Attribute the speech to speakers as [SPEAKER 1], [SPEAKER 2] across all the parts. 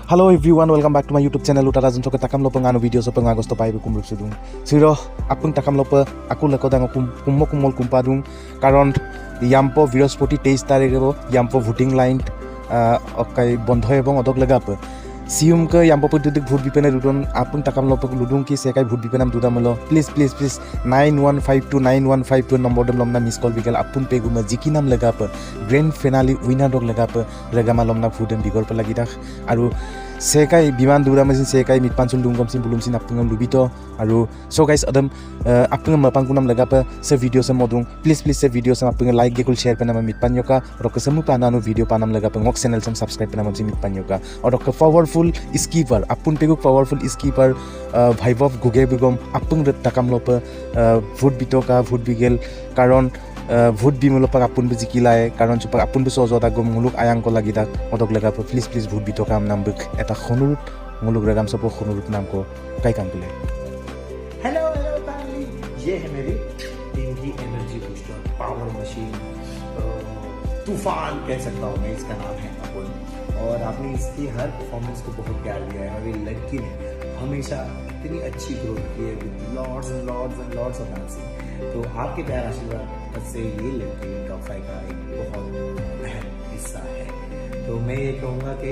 [SPEAKER 1] Halo everyone, welcome back to my YouTube channel. Utara jun soke takam lopa nganu video sope ngagos to paibe kumrup sudung. Siro apung takam lopa aku lekodang kummo kumol kumpadung karon yampo Bৃহস্পতি 23 tarikh yampo voting line okai bondho ebong odok legap. Sium ke yampo pududik vote bipena dudon apung takam lopa ludung ki sekai vote bipenam dudamelo. Please 9152 9152 number dem lomna miss call bigal apun peguma jikinam legap. Grand finale winner dog legap regama lomna vote bigor pe lagi dak aru sekai biman dura mesin sekai mitpansul dungkom sim belum sin apungam lubito aru so guys adam apungam mapangkunam legapa se video se modung please se video se apungam like gekul share penama mitpanyoka rok semu pananu video panam legapa ngok channel sem subscribe penama sim mitpanyoka rok powerful skipper apun peguk powerful skipper bhaibov guge bigom apung takam lopa vote bitoka vote bigel karon vote bimolo pak apun be jikilai karon chupak apun be sojota gom muluk ayang ko lagi dak odok lega please vote bitoka am nam bek eta khonurut muluk regam sopo khonurut नाम को kai kam pile
[SPEAKER 2] hello family, ये है मेरी team की energy booster power machine तूफान कह सकता हूँ मैं, इसका नाम है अपुन। और आपने इसकी हर परफॉर्मेंस को बहुत प्यार दिया है और ये लड़की ने हमेशा इतनी अच्छी ग्रोथ की है with lots and lots of dancing. तो आपके प्यार आशीर्वाद से ये लड़की टॉप 5 का एक बहुत अहम हिस्सा है। तो मैं ये कहूँगा कि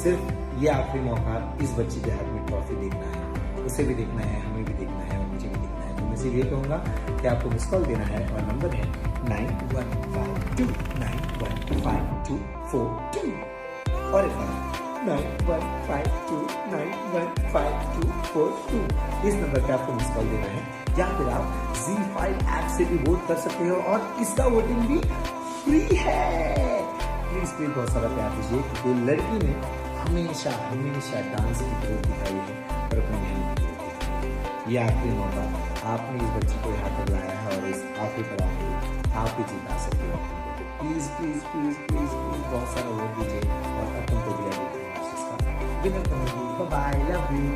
[SPEAKER 2] सिर्फ ये आखिरी मौका इस बच्ची के हाथ में ट्रॉफी देखना है, उसे भी देखना है, हमें भी देखना है और मुझे भी देखना है। तो मैं सिर्फ ये कहूँगा कि आपको मिस कॉल देना है और नंबर है 9152915242 और एक बार 9152915242। इस नंबर पे आपको मिस कॉल देना है या फिर आप ZEE5 ऐप से भी वोट कर सकते हो और इसका वोटिंग भी फ्री है। प्लीज बहुत सारा प्यार दीजिए क्योंकि लड़की ने हमेशा डांस की ग्रोथ दिखाई है और अपनी मेहनत की ग्रोथ दिखाई है। ये आखिरी मौका आपने इस बच्ची को यहाँ पर लाया है और इस आखिरी पड़ाव में आप ही जिता सकते हो। प्लीज बहुत सारा वोट दीजिए और अपन को भी आगे विनर करेंगे। Bye, love you.